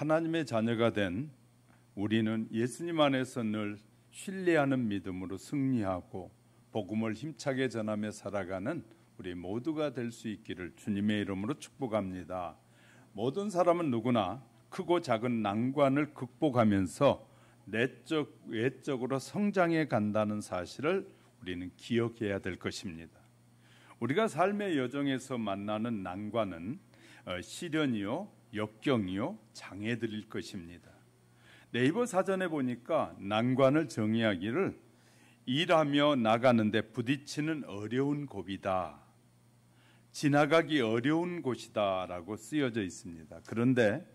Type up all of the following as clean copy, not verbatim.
하나님의 자녀가 된 우리는 예수님 안에서 늘 신뢰하는 믿음으로 승리하고 복음을 힘차게 전하며 살아가는 우리 모두가 될 수 있기를 주님의 이름으로 축복합니다. 모든 사람은 누구나 크고 작은 난관을 극복하면서 내적, 외적으로 성장해 간다는 사실을 우리는 기억해야 될 것입니다. 우리가 삶의 여정에서 만나는 난관은 시련이요, 역경이요, 장애들일 것입니다. 네이버 사전에 보니까 난관을 정의하기를 일하며 나가는데 부딪히는 어려운 고비다, 지나가기 어려운 곳이다 라고 쓰여져 있습니다. 그런데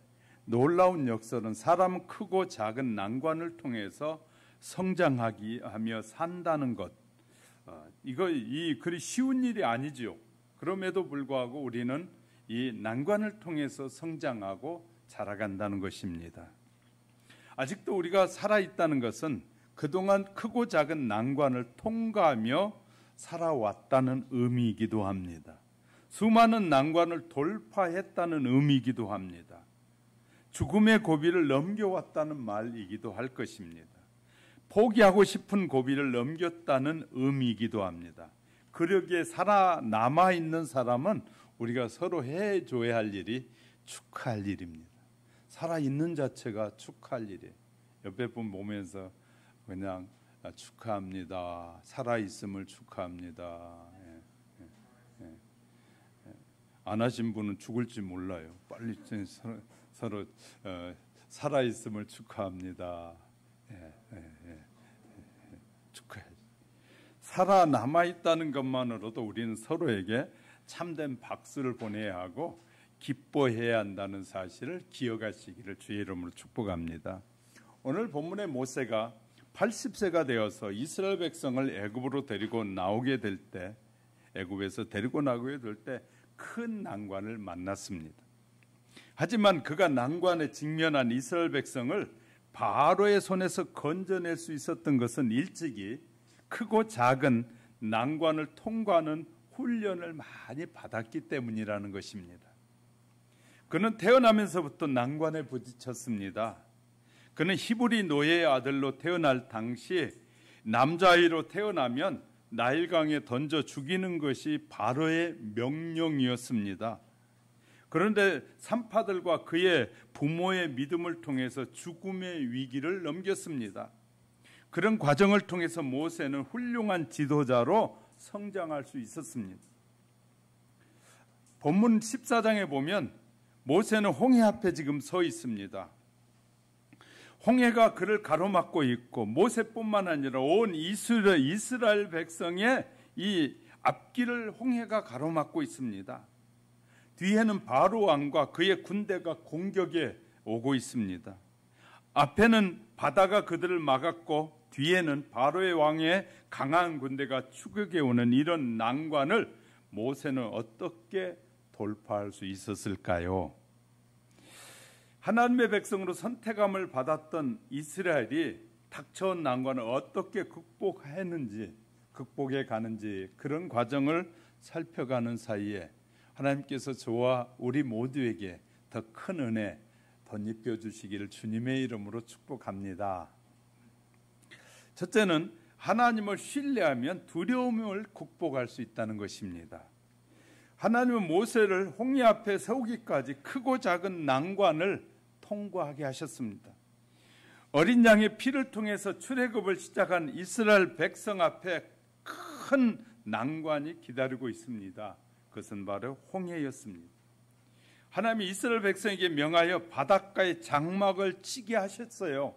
놀라운 역설은 사람은 크고 작은 난관을 통해서 성장하며 산다는 것, 그리 쉬운 일이 아니죠. 그럼에도 불구하고 우리는 이 난관을 통해서 성장하고 자라간다는 것입니다. 아직도 우리가 살아있다는 것은 그동안 크고 작은 난관을 통과하며 살아왔다는 의미이기도 합니다. 수많은 난관을 돌파했다는 의미이기도 합니다. 죽음의 고비를 넘겨왔다는 말이기도 할 것입니다. 포기하고 싶은 고비를 넘겼다는 의미이기도 합니다. 그러기에 살아남아 있는 사람은 우리가 서로 해줘야 할 일이 축하할 일입니다. 살아있는 자체가 축하할 일이에요. 옆에 분 보면서 그냥 축하합니다. 살아있음을 축하합니다. 안 하신 분은 죽을지 몰라요. 빨리 서로 살아있음을 축하합니다. 축하해야지. 살아남아 있다는 것만으로도 우리는 서로에게 참된 박수를 보내야 하고 기뻐해야 한다는 사실을 기억하시기를 주의 이름으로 축복합니다. 오늘 본문의 모세가 80세가 되어서 이스라엘 백성을 애굽으로 데리고 나오게 될 때, 애굽에서 데리고 나오게 될 때 큰 난관을 만났습니다. 하지만 그가 난관에 직면한 이스라엘 백성을 바로의 손에서 건져낼 수 있었던 것은 일찍이 크고 작은 난관을 통과하는 훈련을 많이 받았기 때문이라는 것입니다. 그는 태어나면서부터 난관에 부딪혔습니다. 그는 히브리 노예의 아들로 태어날 당시 남자아이로 태어나면 나일강에 던져 죽이는 것이 바로의 명령이었습니다. 그런데 산파들과 그의 부모의 믿음을 통해서 죽음의 위기를 넘겼습니다. 그런 과정을 통해서 모세는 훌륭한 지도자로 성장할 수 있었습니다. 본문 14장에 보면 모세는 홍해 앞에 지금 서 있습니다. 홍해가 그를 가로막고 있고 모세뿐만 아니라 온 이스라엘 백성의 이 앞길을 홍해가 가로막고 있습니다. 뒤에는 바로 왕과 그의 군대가 공격에 오고 있습니다. 앞에는 바다가 그들을 막았고 뒤에는 바로의 왕의 강한 군대가 추격해 오는 이런 난관을 모세는 어떻게 돌파할 수 있었을까요? 하나님의 백성으로 선택함을 받았던 이스라엘이 닥쳐온 난관을 어떻게 극복해 가는지 그런 과정을 살펴가는 사이에 하나님께서 저와 우리 모두에게 더 큰 은혜 덧입혀 주시기를 주님의 이름으로 축복합니다. 첫째는 하나님을 신뢰하면 두려움을 극복할 수 있다는 것입니다. 하나님은 모세를 홍해 앞에 세우기까지 크고 작은 난관을 통과하게 하셨습니다. 어린 양의 피를 통해서 출애굽을 시작한 이스라엘 백성 앞에 큰 난관이 기다리고 있습니다. 그것은 바로 홍해였습니다. 하나님이 이스라엘 백성에게 명하여 바닷가에 장막을 치게 하셨어요.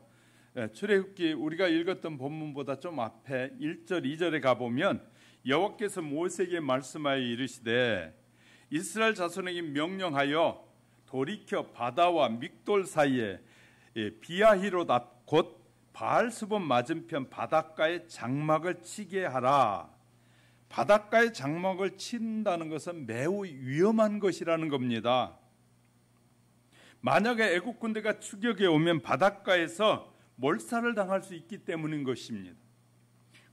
출애굽기 우리가 읽었던 본문보다 좀 앞에 1절 2절에 가보면 여호와께서 모세에게 말씀하여 이르시되 이스라엘 자손에게 명령하여 돌이켜 바다와 믹돌 사이에 비아히롯 앞 곧 바알스본 맞은편 바닷가에 장막을 치게 하라. 바닷가에 장막을 친다는 것은 매우 위험한 것이라는 겁니다. 만약에 애국 군대가 추격해 오면 바닷가에서 몰살을 당할 수 있기 때문인 것입니다.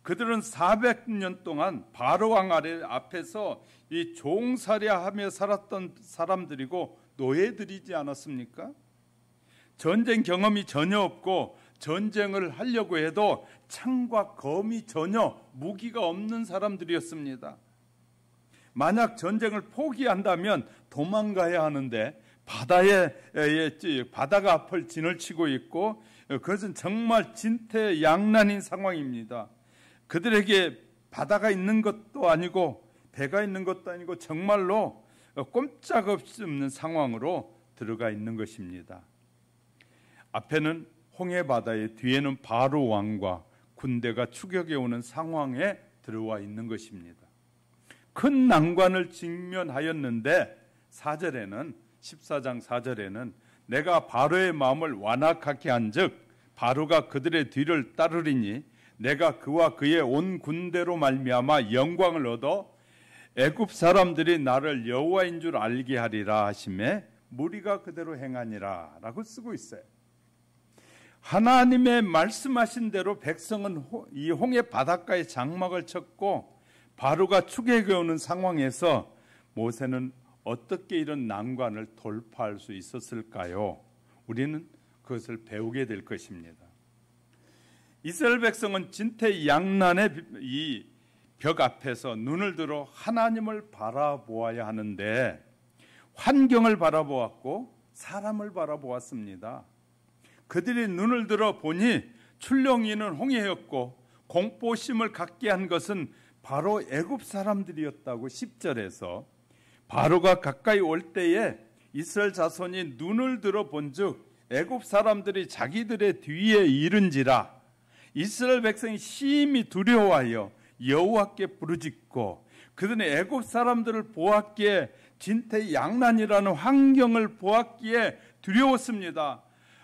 그들은 400년 동안 바로 왕 앞에서 이 종살이하며 살았던 사람들이고 노예들이지 않았습니까? 전쟁 경험이 전혀 없고 전쟁을 하려고 해도 창과 검이 전혀 무기가 없는 사람들이었습니다. 만약 전쟁을 포기한다면 도망가야 하는데 바다가 앞을 진을 치고 있고 그것은 정말 진퇴양난인 상황입니다. 그들에게 바다가 있는 것도 아니고 배가 있는 것도 아니고 정말로 꼼짝없는 상황으로 들어가 있는 것입니다. 앞에는 홍해바다에 뒤에는 바로 왕과 군대가 추격해 오는 상황에 들어와 있는 것입니다. 큰 난관을 직면하였는데 14장 4절에는 내가 바로의 마음을 완악하게 한즉 바로가 그들의 뒤를 따르리니 내가 그와 그의 온 군대로 말미암아 영광을 얻어 애굽 사람들이 나를 여호와인 줄 알게 하리라 하시매 무리가 그대로 행하니라 라고 쓰고 있어요. 하나님의 말씀하신 대로 백성은 이 홍해 바닷가에 장막을 쳤고 바로가 추격해 오는 상황에서 모세는 어떻게 이런 난관을 돌파할 수 있었을까요? 우리는 그것을 배우게 될 것입니다. 이스라엘 백성은 진퇴양난의 이 벽 앞에서 눈을 들어 하나님을 바라보아야 하는데 환경을 바라보았고 사람을 바라보았습니다. 그들이 눈을 들어 보니 출렁이는 홍해였고 공포심을 갖게 한 것은 바로 애굽 사람들이었다고 10절에서 바로가 가까이 올 때에 이스라엘 자손이 눈을 들어 본즉 애굽 사람들이 자기들의 뒤에 이른지라 이스라엘 백성이 심히 두려워하여 여호와께 부르짖고 그들은 애굽 사람들을 보았기에 진퇴양난이라는 환경을 보았기에 두려웠습니다.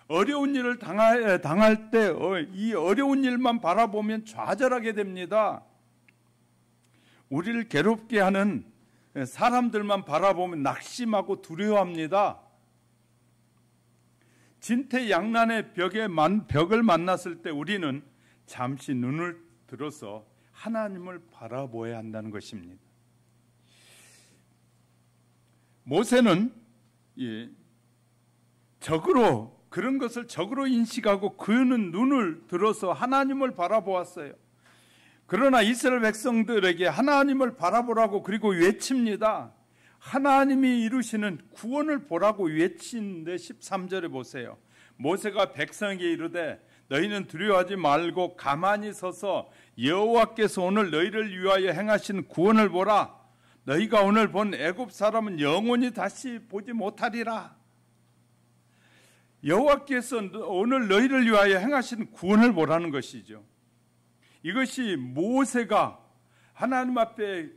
어려운 일을 당할 때 이 어려운 일만 바라보면 좌절하게 됩니다. 우리를 괴롭게 하는 사람들만 바라보면 낙심하고 두려워합니다. 진퇴양난의 벽을 만났을 때 우리는 잠시 눈을 들어서 하나님을 바라보아야 한다는 것입니다. 모세는 그런 것을 적으로 인식하고 그는 눈을 들어서 하나님을 바라보았어요. 그러나 이스라엘 백성들에게 하나님을 바라보라고 그리고 외칩니다. 하나님이 이루시는 구원을 보라고 외치는데 13절에 보세요. 모세가 백성에게 이르되 너희는 두려워하지 말고 가만히 서서 여호와께서 오늘 너희를 위하여 행하신 구원을 보라. 너희가 오늘 본 애굽 사람은 영원히 다시 보지 못하리라. 여호와께서 오늘 너희를 위하여 행하신 구원을 보라는 것이죠. 이것이 모세가 하나님 앞에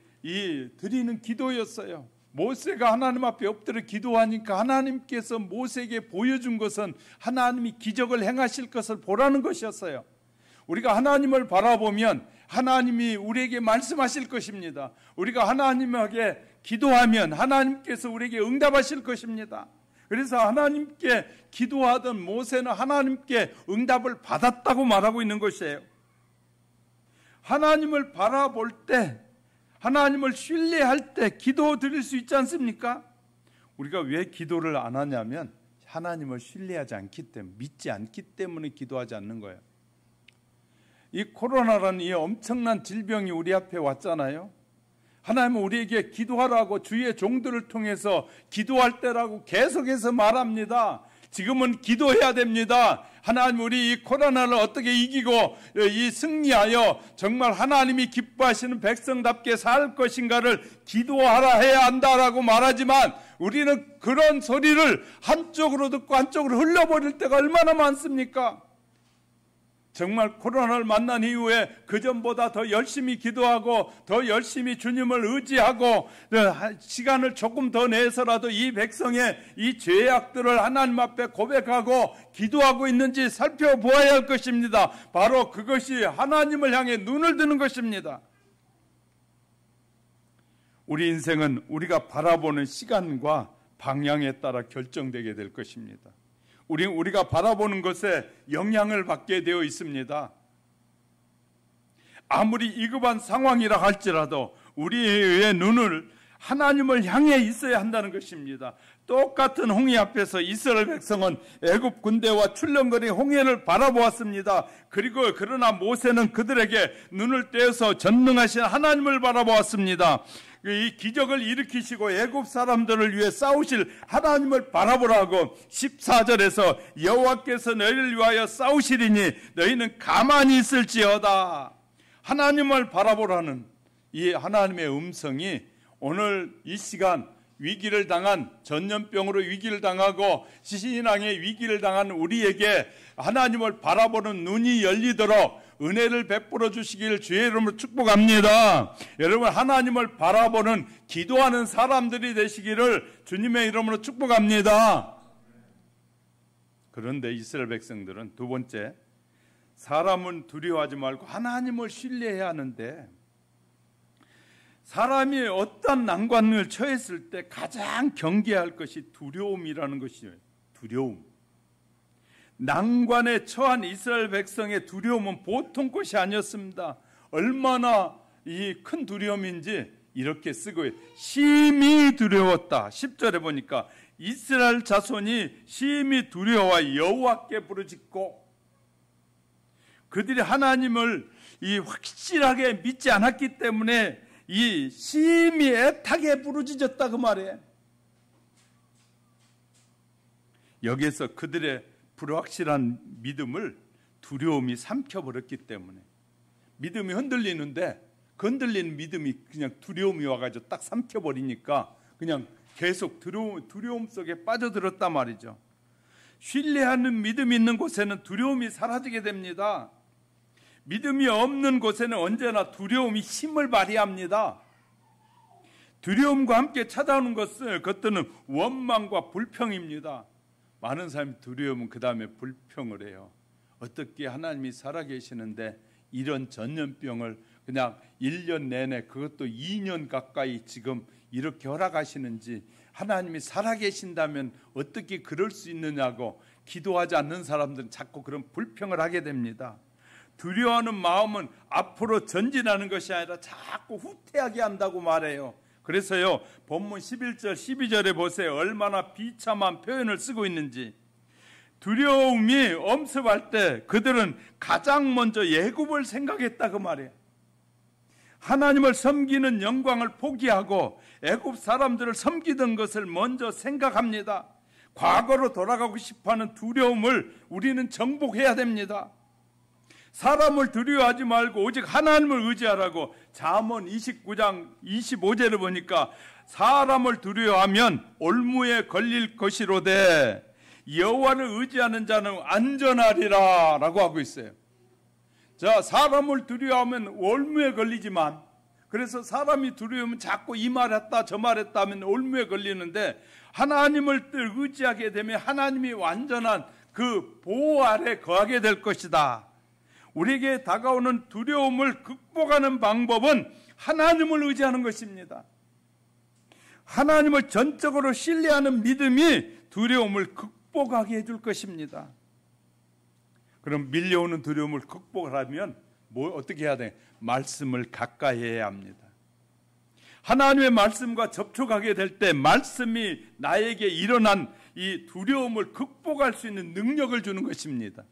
드리는 기도였어요. 모세가 하나님 앞에 엎드려 기도하니까 하나님께서 모세에게 보여준 것은 하나님이 기적을 행하실 것을 보라는 것이었어요. 우리가 하나님을 바라보면 하나님이 우리에게 말씀하실 것입니다. 우리가 하나님에게 기도하면 하나님께서 우리에게 응답하실 것입니다. 그래서 하나님께 기도하던 모세는 하나님께 응답을 받았다고 말하고 있는 것이에요. 하나님을 바라볼 때, 하나님을 신뢰할 때 기도 드릴 수 있지 않습니까? 우리가 왜 기도를 안 하냐면 하나님을 신뢰하지 않기 때문에, 믿지 않기 때문에 기도하지 않는 거예요. 이 코로나라는 이 엄청난 질병이 우리 앞에 왔잖아요. 하나님은 우리에게 기도하라고 주의 종들을 통해서 기도할 때라고 계속해서 말합니다. 지금은 기도해야 됩니다. 하나님, 우리 이 코로나를 어떻게 이기고 이 승리하여 정말 하나님이 기뻐하시는 백성답게 살 것인가를 기도하라 해야 한다라고 말하지만 우리는 그런 소리를 한쪽으로 듣고 한쪽으로 흘려버릴 때가 얼마나 많습니까? 정말 코로나를 만난 이후에 그전보다 더 열심히 기도하고 더 열심히 주님을 의지하고 시간을 조금 더 내서라도 이 백성의 이 죄악들을 하나님 앞에 고백하고 기도하고 있는지 살펴보아야 할 것입니다. 바로 그것이 하나님을 향해 눈을 드는 것입니다. 우리 인생은 우리가 바라보는 시간과 방향에 따라 결정되게 될 것입니다. 우리가 바라보는 것에 영향을 받게 되어 있습니다. 아무리 위급한 상황이라 할지라도 우리의 눈을 하나님을 향해 있어야 한다는 것입니다. 똑같은 홍해 앞에서 이스라엘 백성은 애굽 군대와 출렁거린 홍해를 바라보았습니다. 그리고 그러나 모세는 그들에게 눈을 떼어서 전능하신 하나님을 바라보았습니다. 이 기적을 일으키시고 애굽 사람들을 위해 싸우실 하나님을 바라보라고 14절에서 여호와께서 너희를 위하여 싸우시리니 너희는 가만히 있을지어다. 하나님을 바라보라는 이 하나님의 음성이 오늘 이 시간 위기를 당한, 전염병으로 위기를 당하고 신앙의 위기를 당한 우리에게 하나님을 바라보는 눈이 열리도록 은혜를 베풀어 주시길 주의 이름으로 축복합니다. 여러분, 하나님을 바라보는 기도하는 사람들이 되시기를 주님의 이름으로 축복합니다. 그런데 이스라엘 백성들은 두 번째, 사람은 두려워하지 말고 하나님을 신뢰해야 하는데, 사람이 어떤 난관을 처했을 때 가장 경계할 것이 두려움이라는 것이에요. 두려움. 난관에 처한 이스라엘 백성의 두려움은 보통 것이 아니었습니다. 얼마나 이 큰 두려움인지 이렇게 쓰고 심히 두려웠다. 10절에 보니까 이스라엘 자손이 심히 두려워 여호와께 부르짖고, 그들이 하나님을 이 확실하게 믿지 않았기 때문에 이 심히 애타게 부르짖었다 그 말이에요. 여기에서 그들의 불확실한 믿음을 두려움이 삼켜버렸기 때문에, 믿음이 흔들리는데 그 흔들리는 믿음이 그냥 두려움이 와가지고 딱 삼켜버리니까 그냥 계속 두려움 속에 빠져들었단 말이죠. 신뢰하는 믿음이 있는 곳에는 두려움이 사라지게 됩니다. 믿음이 없는 곳에는 언제나 두려움이 힘을 발휘합니다. 두려움과 함께 찾아오는 것들은 원망과 불평입니다. 많은 사람이 두려움은 그 다음에 불평을 해요. 어떻게 하나님이 살아계시는데 이런 전염병을 그냥 1년 내내, 그것도 2년 가까이 지금 이렇게 허락하시는지, 하나님이 살아계신다면 어떻게 그럴 수 있느냐고 기도하지 않는 사람들은 자꾸 그런 불평을 하게 됩니다. 두려워하는 마음은 앞으로 전진하는 것이 아니라 자꾸 후퇴하게 한다고 말해요. 그래서요, 본문 11절 12절에 보세요. 얼마나 비참한 표현을 쓰고 있는지. 두려움이 엄습할 때 그들은 가장 먼저 애굽을 생각했다 그 말이에요. 하나님을 섬기는 영광을 포기하고 애굽 사람들을 섬기던 것을 먼저 생각합니다. 과거로 돌아가고 싶어하는 두려움을 우리는 정복해야 됩니다. 사람을 두려워하지 말고 오직 하나님을 의지하라고 잠언 29장 25절을 보니까 사람을 두려워하면 올무에 걸릴 것이로되 여호와를 의지하는 자는 안전하리라 라고 하고 있어요. 자, 사람을 두려워하면 올무에 걸리지만, 그래서 사람이 두려우면 자꾸 이 말했다 저 말했다 하면 올무에 걸리는데, 하나님을 의지하게 되면 하나님이 완전한 그 보호 아래 거하게 될 것이다. 우리에게 다가오는 두려움을 극복하는 방법은 하나님을 의지하는 것입니다. 하나님을 전적으로 신뢰하는 믿음이 두려움을 극복하게 해줄 것입니다. 그럼 밀려오는 두려움을 극복하려면 어떻게 해야 돼? 말씀을 가까이 해야 합니다. 하나님의 말씀과 접촉하게 될 때 말씀이 나에게 일어난 이 두려움을 극복할 수 있는 능력을 주는 것입니다.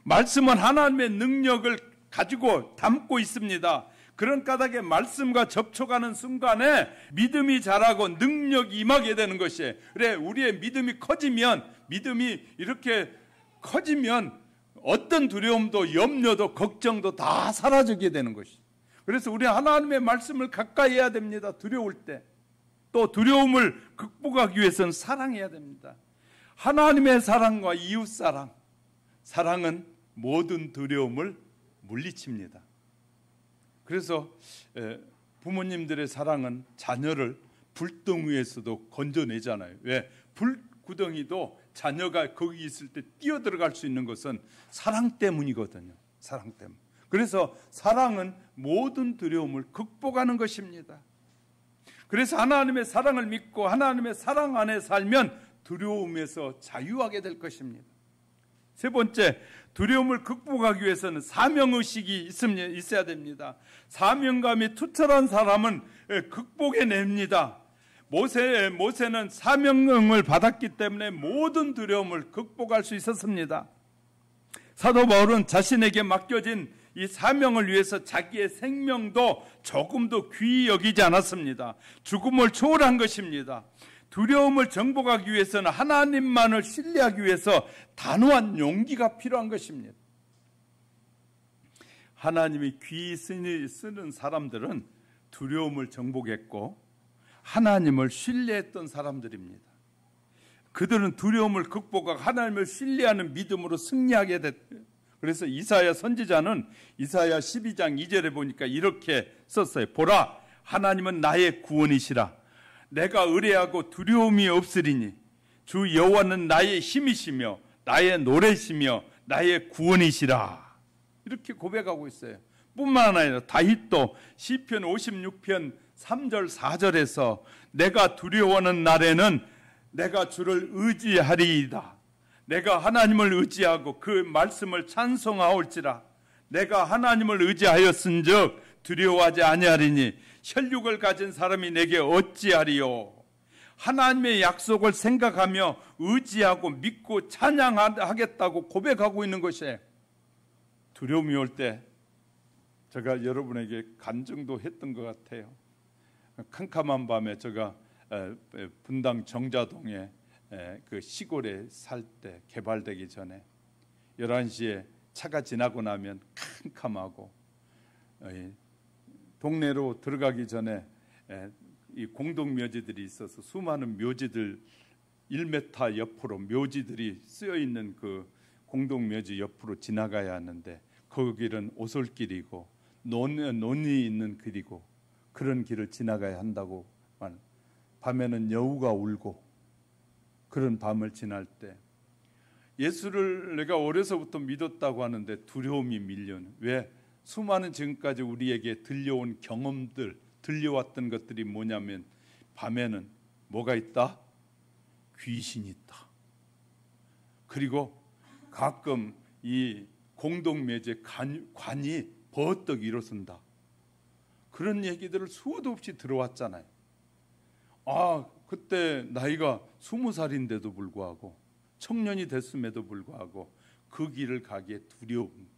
말씀은 하나님의 능력을 가지고 담고 있습니다. 그런 까닭에 말씀과 접촉하는 순간에 믿음이 자라고 능력이 임하게 되는 것이에요. 그래, 우리의 믿음이 커지면, 믿음이 이렇게 커지면 어떤 두려움도 염려도 걱정도 다 사라지게 되는 것이에요. 그래서 우리 하나님의 말씀을 가까이 해야 됩니다. 두려울 때. 또 두려움을 극복하기 위해서는 사랑해야 됩니다. 하나님의 사랑과 이웃 사랑. 사랑은 모든 두려움을 물리칩니다. 그래서 부모님들의 사랑은 자녀를 불덩이에서도 건져내잖아요. 왜? 불구덩이도 자녀가 거기 있을 때 뛰어들어갈 수 있는 것은 사랑 때문이거든요. 사랑 때문. 그래서 사랑은 모든 두려움을 극복하는 것입니다. 그래서 하나님의 사랑을 믿고 하나님의 사랑 안에 살면 두려움에서 자유하게 될 것입니다. 세 번째, 두려움을 극복하기 위해서는 사명의식이 있어야 됩니다. 사명감이 투철한 사람은 극복해냅니다. 모세는 사명을 받았기 때문에 모든 두려움을 극복할 수 있었습니다. 사도 바울은 자신에게 맡겨진 이 사명을 위해서 자기의 생명도 조금도 귀히 여기지 않았습니다. 죽음을 초월한 것입니다. 두려움을 정복하기 위해서는 하나님만을 신뢰하기 위해서 단호한 용기가 필요한 것입니다. 하나님이 귀히 쓰는 사람들은 두려움을 정복했고 하나님을 신뢰했던 사람들입니다. 그들은 두려움을 극복하고 하나님을 신뢰하는 믿음으로 승리하게 됐어요. 그래서 이사야 선지자는 이사야 12장 2절에 보니까 이렇게 썼어요. 보라, 하나님은 나의 구원이시라. 내가 의뢰하고 두려움이 없으리니 주 여호와는 나의 힘이시며 나의 노래시며 나의 구원이시라. 이렇게 고백하고 있어요. 뿐만 아니라 다윗도 시편 56편 3절 4절에서 내가 두려워하는 날에는 내가 주를 의지하리이다. 내가 하나님을 의지하고 그 말씀을 찬송하올지라. 내가 하나님을 의지하였은즉 두려워하지 아니하리니 혈육을 가진 사람이 내게 어찌하리요. 하나님의 약속을 생각하며 의지하고 믿고 찬양하겠다고 고백하고 있는 것이에요. 두려움이 올 때 제가 여러분에게 간증도 했던 것 같아요. 캄캄한 밤에 제가 분당 정자동에 그 시골에 살 때, 개발되기 전에 11시에 차가 지나고 나면 캄캄하고 동네로 들어가기 전에 이 공동묘지들이 있어서 수많은 묘지들 1m 옆으로 묘지들이 쓰여 있는 그 공동묘지 옆으로 지나가야 하는데 거기는 오솔길이고 논이 있는 길이고 그런 길을 지나가야 한다고 밤에는 여우가 울고 그런 밤을 지날 때 예수를 내가 어려서부터 믿었다고 하는데 두려움이 밀려는 왜? 수많은 지금까지 우리에게 들려온 경험들, 들려왔던 것들이 뭐냐면 밤에는 뭐가 있다? 귀신이 있다. 그리고 가끔 이 공동묘지 관이 버떡 일어선다. 그런 얘기들을 수도 없이 들어왔잖아요. 그때 나이가 20살인데도 불구하고 청년이 됐음에도 불구하고 그 길을 가기에 두려움.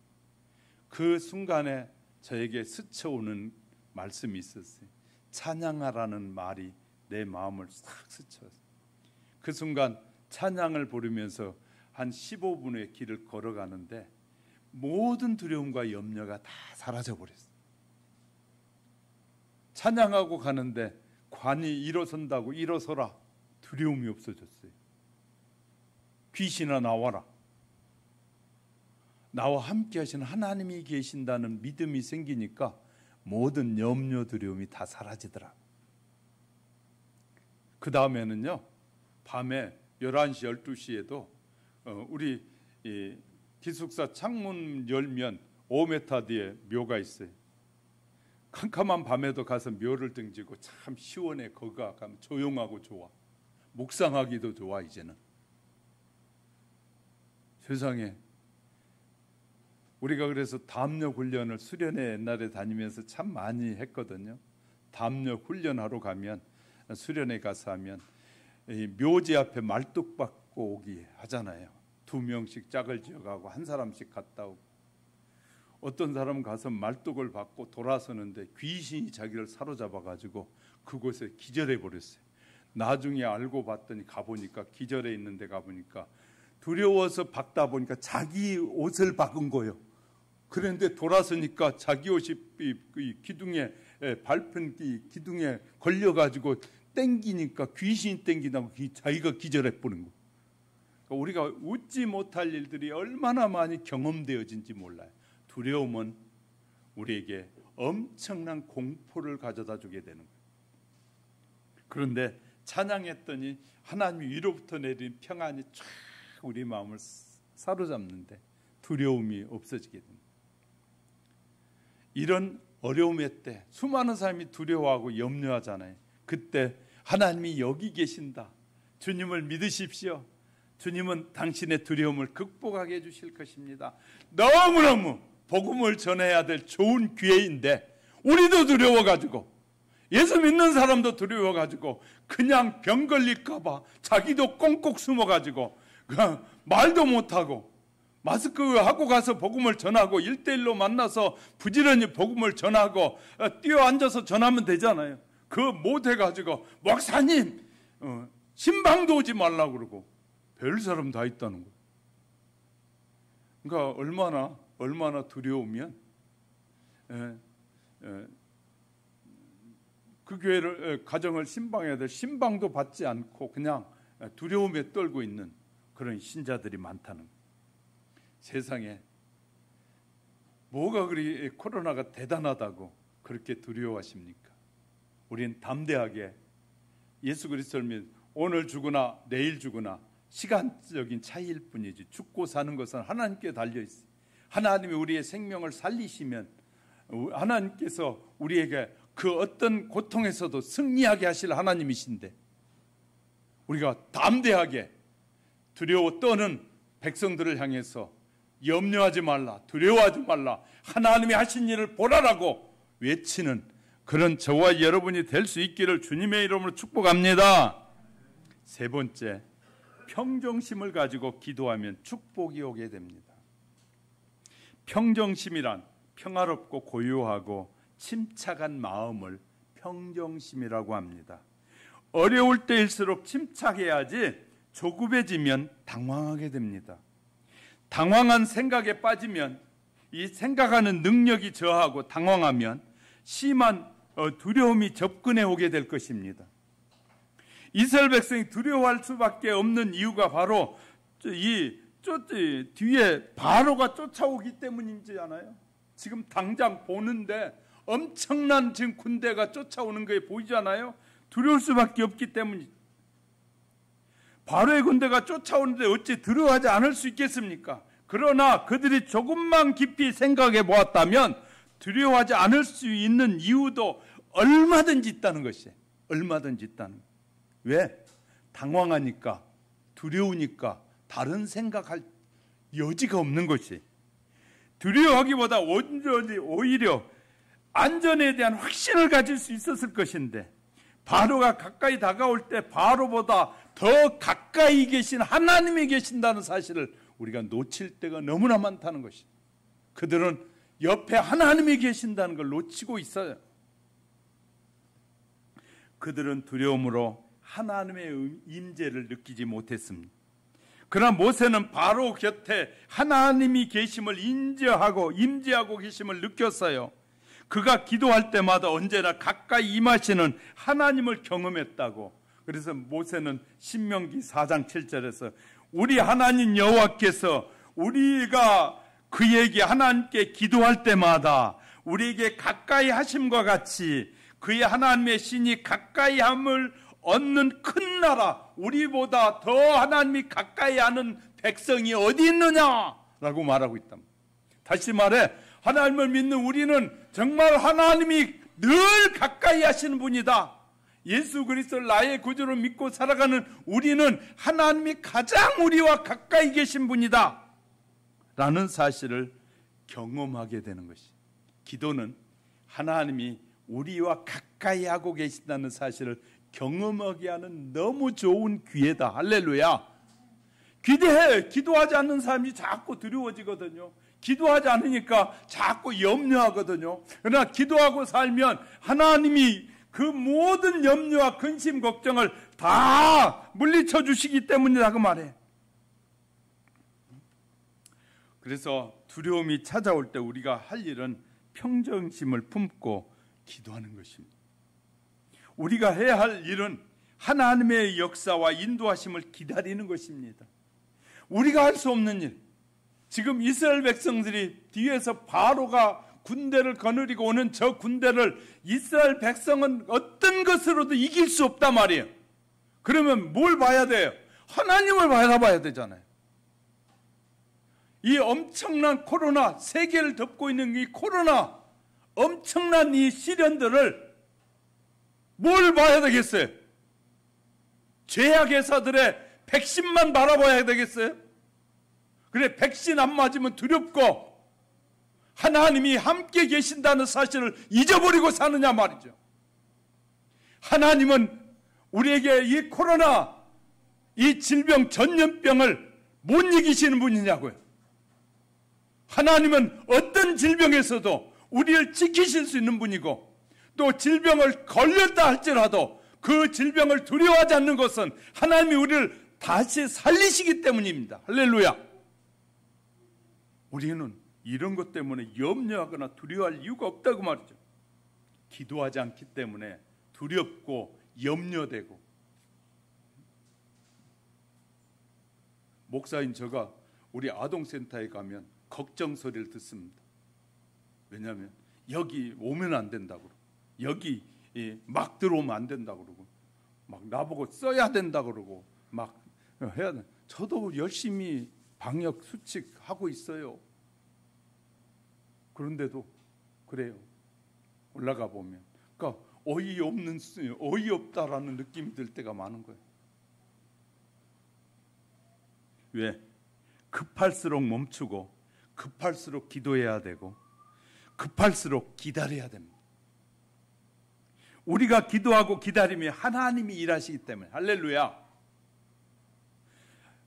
그 순간에 저에게 스쳐오는 말씀이 있었어요. 찬양하라는 말이 내 마음을 싹 스쳤어요. 그 순간 찬양을 부르면서 한 15분의 길을 걸어가는데 모든 두려움과 염려가 다 사라져버렸어요. 찬양하고 가는데 관이 일어선다고 일어서라. 두려움이 없어졌어요. 귀신아 나와라. 나와 함께 하시는 하나님이 계신다는 믿음이 생기니까 모든 염려 두려움이 다 사라지더라. 그 다음에는요, 밤에 11시 12시에도 우리 기숙사 창문 열면 5m 뒤에 묘가 있어요. 캄캄한 밤에도 가서 묘를 등지고 참 시원해. 거기 가면 조용하고 좋아. 묵상하기도 좋아. 이제는 세상에 우리가 그래서 담력 훈련을 수련회 옛날에 다니면서 참 많이 했거든요. 담력 훈련하러 가면 수련회 가서 하면 이 묘지 앞에 말뚝 박고 오기 하잖아요. 2명씩 짝을 지어가고 한 사람씩 갔다 오고. 어떤 사람은 가서 말뚝을 받고 돌아서는데 귀신이 자기를 사로잡아가지고 그곳에 기절해 버렸어요. 나중에 알고 봤더니 가보니까 기절해 있는 데 가보니까 두려워서 박다 보니까 자기 옷을 박은 거예요. 그런데 돌아서니까 자기 옷이 기둥에 밟힌 기둥에 걸려가지고 땡기니까 귀신이 땡기다고 자기가 기절해 버린 거예요. 그러니까 우리가 웃지 못할 일들이 얼마나 많이 경험되어진지 몰라요. 두려움은 우리에게 엄청난 공포를 가져다 주게 되는 거예요. 그런데 찬양했더니 하나님 위로부터 내린 평안이 쫙 우리 마음을 사로잡는데 두려움이 없어지게 됩니다. 이런 어려움의 때 수많은 사람이 두려워하고 염려하잖아요. 그때 하나님이 여기 계신다. 주님을 믿으십시오. 주님은 당신의 두려움을 극복하게 해주실 것입니다. 너무너무 복음을 전해야 될 좋은 기회인데 우리도 두려워가지고, 예수 믿는 사람도 두려워가지고 그냥 병 걸릴까 봐 자기도 꽁꽁 숨어가지고 말도 못하고 마스크 하고 가서 복음을 전하고 1대1로 만나서 부지런히 복음을 전하고 뛰어앉아서 전하면 되잖아요. 그거 못해가지고 목사님 신방도 오지 말라고 그러고 별 사람 다 있다는 거예요. 그러니까 얼마나 두려우면 그 교회를, 가정을 신방해야 될 신방도 받지 않고 그냥 두려움에 떨고 있는 그런 신자들이 많다는 거예요. 세상에 뭐가 그리 코로나가 대단하다고 그렇게 두려워하십니까? 우리는 담대하게 예수 그리스도를 믿, 오늘 죽으나 내일 죽으나 시간적인 차이일 뿐이지 죽고 사는 것은 하나님께 달려 있어요. 하나님이 우리의 생명을 살리시면 하나님께서 우리에게 그 어떤 고통에서도 승리하게 하실 하나님이신데, 우리가 담대하게 두려워 떠는 백성들을 향해서 염려하지 말라, 두려워하지 말라, 하나님이 하신 일을 보라라고 외치는 그런 저와 여러분이 될 수 있기를 주님의 이름으로 축복합니다. 세 번째, 평정심을 가지고 기도하면 축복이 오게 됩니다. 평정심이란 평화롭고 고요하고 침착한 마음을 평정심이라고 합니다. 어려울 때일수록 침착해야지 조급해지면 당황하게 됩니다. 당황한 생각에 빠지면, 이 생각하는 능력이 저하고 당황하면 심한 두려움이 접근해 오게 될 것입니다. 이스라엘 백성이 두려워할 수밖에 없는 이유가 바로 뒤에 바로가 쫓아오기 때문인지 아나요? 지금 당장 보는데 엄청난 지금 군대가 쫓아오는 게 보이잖아요. 두려울 수밖에 없기 때문이죠. 바로의 군대가 쫓아오는데 어찌 두려워하지 않을 수 있겠습니까? 그러나 그들이 조금만 깊이 생각해 보았다면 두려워하지 않을 수 있는 이유도 얼마든지 있다는 것이에요. 얼마든지 있다는 거예요. 왜? 당황하니까, 두려우니까 다른 생각할 여지가 없는 것이. 두려워하기보다 오히려 안전에 대한 확신을 가질 수 있었을 것인데, 바로가 가까이 다가올 때 바로보다 더 가까이 계신 하나님이 계신다는 사실을 우리가 놓칠 때가 너무나 많다는 것이. 그들은 옆에 하나님이 계신다는 걸 놓치고 있어요. 그들은 두려움으로 하나님의 임재를 느끼지 못했습니다. 그러나 모세는 바로 곁에 하나님이 계심을 임재하고 계심을 느꼈어요. 그가 기도할 때마다 언제나 가까이 임하시는 하나님을 경험했다고. 그래서 모세는 신명기 4장 7절에서 우리 하나님 여호와께서 우리가 그에게 하나님께 기도할 때마다 우리에게 가까이 하심과 같이 그의 하나님의 신이 가까이 함을 얻는 큰 나라, 우리보다 더 하나님이 가까이 하는 백성이 어디 있느냐라고 말하고 있다. 다시 말해, 하나님을 믿는 우리는 정말 하나님이 늘 가까이 하시는 분이다. 예수 그리스도를 나의 구주로 믿고 살아가는 우리는 하나님이 가장 우리와 가까이 계신 분이다 라는 사실을 경험하게 되는 것이. 기도는 하나님이 우리와 가까이 하고 계신다는 사실을 경험하게 하는 너무 좋은 기회다. 할렐루야. 기도하지 않는 사람이 자꾸 두려워지거든요. 기도하지 않으니까 자꾸 염려하거든요. 그러나 기도하고 살면 하나님이 그 모든 염려와 근심, 걱정을 다 물리쳐 주시기 때문이라고 말해. 그래서 두려움이 찾아올 때 우리가 할 일은 평정심을 품고 기도하는 것입니다. 우리가 해야 할 일은 하나님의 역사와 인도하심을 기다리는 것입니다. 우리가 할 수 없는 일, 지금 이스라엘 백성들이 뒤에서 바로가 군대를 거느리고 오는 저 군대를 이스라엘 백성은 어떤 것으로도 이길 수 없단 말이에요. 그러면 뭘 봐야 돼요? 하나님을 바라봐야 되잖아요. 이 엄청난 코로나, 세계를 덮고 있는 이 코로나, 엄청난 이 시련들을 뭘 봐야 되겠어요? 죄악 회사들의 백신만 바라봐야 되겠어요? 그래, 백신 안 맞으면 두렵고 하나님이 함께 계신다는 사실을 잊어버리고 사느냐 말이죠. 하나님은 우리에게 이 코로나, 이 질병, 전염병을 못 이기시는 분이냐고요. 하나님은 어떤 질병에서도 우리를 지키실 수 있는 분이고, 또 질병을 걸렸다 할지라도 그 질병을 두려워하지 않는 것은 하나님이 우리를 다시 살리시기 때문입니다. 할렐루야. 우리는 이런 것 때문에 염려하거나 두려워할 이유가 없다고 말이죠. 기도하지 않기 때문에 두렵고 염려되고. 목사인 제가 우리 아동센터에 가면 걱정 소리를 듣습니다. 왜냐하면 여기 오면 안 된다고, 여기 막 들어오면 안 된다고 그러고, 막 나보고 써야 된다고 그러고 막 해야 돼. 저도 열심히 방역 수칙하고 있어요. 그런데도 그래요. 올라가 보면, 그러니까 어이없다라는 느낌이 들 때가 많은 거예요. 왜? 급할수록 멈추고 급할수록 기도해야 되고 급할수록 기다려야 됩니다. 우리가 기도하고 기다리면 하나님이 일하시기 때문에. 할렐루야.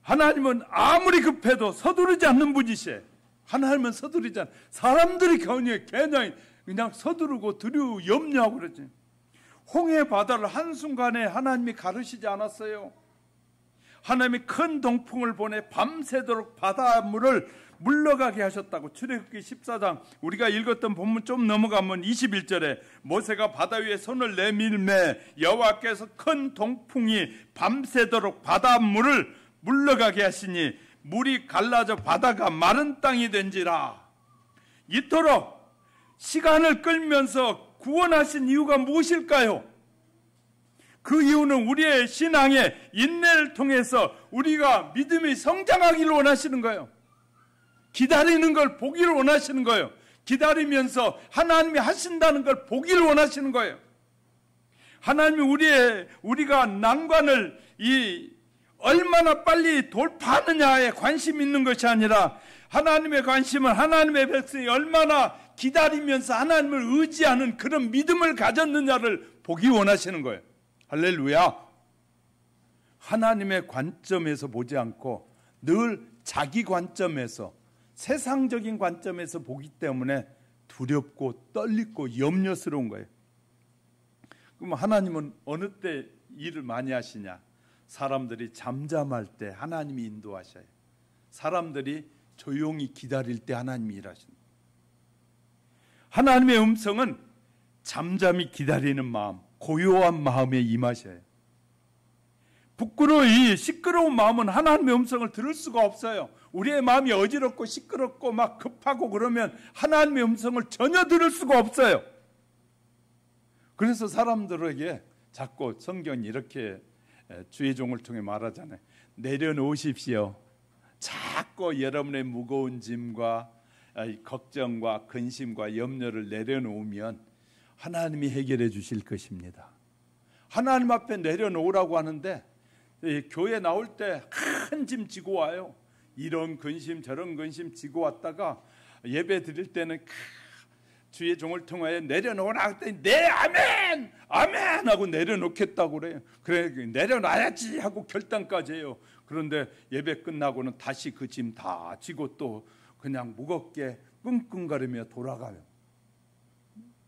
하나님은 아무리 급해도 서두르지 않는 분이시에요. 하나님은 서두르지 않아요. 사람들이 그냥 서두르고 두려워 염려하고 그러지. 홍해 바다를 한순간에 하나님이 가르시지 않았어요. 하나님이 큰 동풍을 보내 밤새도록 바닷물을 물러가게 하셨다고. 출애굽기 14장 우리가 읽었던 본문 좀 넘어가면 21절에 모세가 바다 위에 손을 내밀매 여호와께서 큰 동풍이 밤새도록 바닷물을 물러가게 하시니 물이 갈라져 바다가 마른 땅이 된지라. 이토록 시간을 끌면서 구원하신 이유가 무엇일까요? 그 이유는 우리의 신앙의 인내를 통해서 우리가 믿음이 성장하기를 원하시는 거예요. 기다리는 걸 보기를 원하시는 거예요. 기다리면서 하나님이 하신다는 걸 보기를 원하시는 거예요. 하나님이 우리가 난관을 얼마나 빨리 돌파하느냐에 관심이 있는 것이 아니라, 하나님의 관심은 하나님의 백성이 얼마나 기다리면서 하나님을 의지하는 그런 믿음을 가졌느냐를 보기 원하시는 거예요. 할렐루야. 하나님의 관점에서 보지 않고 늘 자기 관점에서, 세상적인 관점에서 보기 때문에 두렵고 떨리고 염려스러운 거예요. 그럼 하나님은 어느 때 일을 많이 하시냐? 사람들이 잠잠할 때 하나님이 인도하셔요. 사람들이 조용히 기다릴 때 하나님이 일하십니다. 하나님의 음성은 잠잠히 기다리는 마음, 고요한 마음에 임하셔요. 시끄러운 마음은 하나님의 음성을 들을 수가 없어요. 우리의 마음이 어지럽고 시끄럽고 막 급하고 그러면 하나님의 음성을 전혀 들을 수가 없어요. 그래서 사람들에게 자꾸 성경이 이렇게 주의 종을 통해 말하잖아요. 내려놓으십시오. 자꾸 여러분의 무거운 짐과 걱정과 근심과 염려를 내려놓으면 하나님이 해결해 주실 것입니다. 하나님 앞에 내려놓으라고 하는데, 교회 나올 때 큰 짐 지고 와요. 이런 근심 저런 근심 지고 왔다가 예배 드릴 때는 주의 종을 통하여 내려놓으라 했더니 네 아멘 아멘 하고 내려놓겠다고 그래요. 그래 내려놔야지 하고 결단까지 해요. 그런데 예배 끝나고는 다시 그 짐 다 지고 또 그냥 무겁게 끙끙거리며 돌아가요.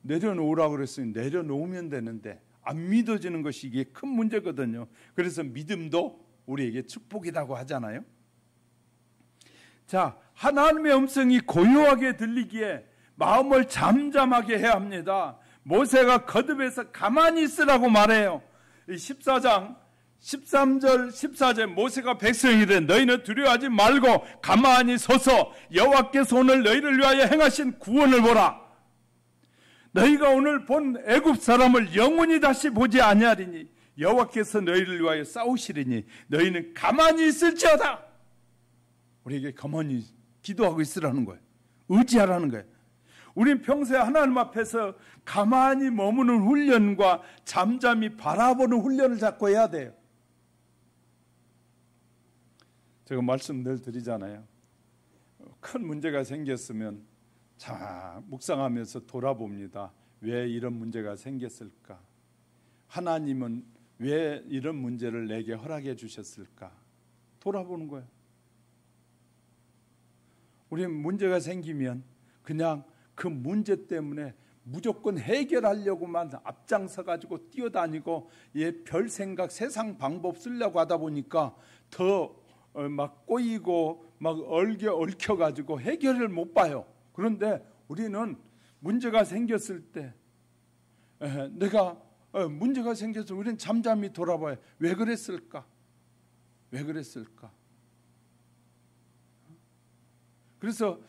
내려놓으라고 그랬으니 내려놓으면 되는데 안 믿어지는 것이 이게 큰 문제거든요. 그래서 믿음도 우리에게 축복이라고 하잖아요. 자, 하나님의 음성이 고요하게 들리기에 마음을 잠잠하게 해야 합니다. 모세가 거듭해서 가만히 있으라고 말해요. 14장 13절 14절 모세가 백성에게 이르되 너희는 두려워하지 말고 가만히 서서 여호와께서 오늘 너희를 위하여 행하신 구원을 보라. 너희가 오늘 본 애굽 사람을 영원히 다시 보지 아니하리니 여호와께서 너희를 위하여 싸우시리니 너희는 가만히 있을지어다. 우리에게 가만히 기도하고 있으라는 거예요. 의지하라는 거예요. 우린 평소에 하나님 앞에서 가만히 머무는 훈련과 잠잠히 바라보는 훈련을 자꾸 해야 돼요. 제가 말씀 늘 드리잖아요. 큰 문제가 생겼으면 자 묵상하면서 돌아봅니다. 왜 이런 문제가 생겼을까? 하나님은 왜 이런 문제를 내게 허락해 주셨을까? 돌아보는 거예요. 우리는 문제가 생기면 그냥 그 문제 때문에 무조건 해결하려고만 앞장서 가지고 뛰어다니고 별 생각, 세상 방법 쓰려고 하다 보니까 더 막 꼬이고 막 얽혀 가지고 해결을 못 봐요. 그런데 우리는 문제가 생겼을 때 내가 문제가 생겨서 우리는 잠잠히 돌아봐요. 왜 그랬을까? 왜 그랬을까? 그래서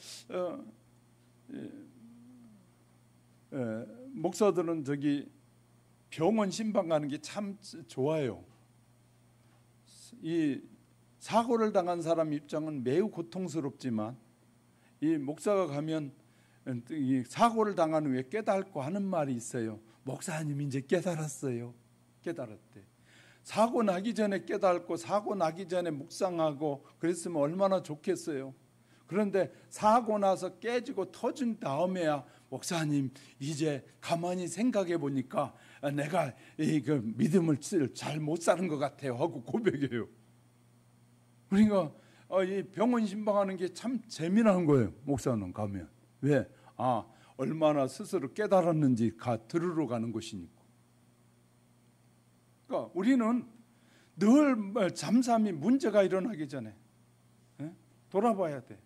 목사들은 저기 병원 신방 가는 게 참 좋아요. 이 사고를 당한 사람 입장은 매우 고통스럽지만 이 목사가 가면 이 사고를 당한 후에 깨닫고 하는 말이 있어요. 목사님 이제 깨달았어요. 깨달았대. 사고 나기 전에 깨닫고 사고 나기 전에 묵상하고 그랬으면 얼마나 좋겠어요. 그런데 사고 나서 깨지고 터진 다음에야 목사님 이제 가만히 생각해 보니까 내가 그 믿음을 잘 못 사는 것 같아요 하고 고백해요. 그러니까 이 병원 신방하는 게 참 재미난 거예요. 목사는 가면. 왜? 얼마나 스스로 깨달았는지 들으러 가는 것이니까. 그러니까 우리는 늘 잠잠히 문제가 일어나기 전에 돌아봐야 돼.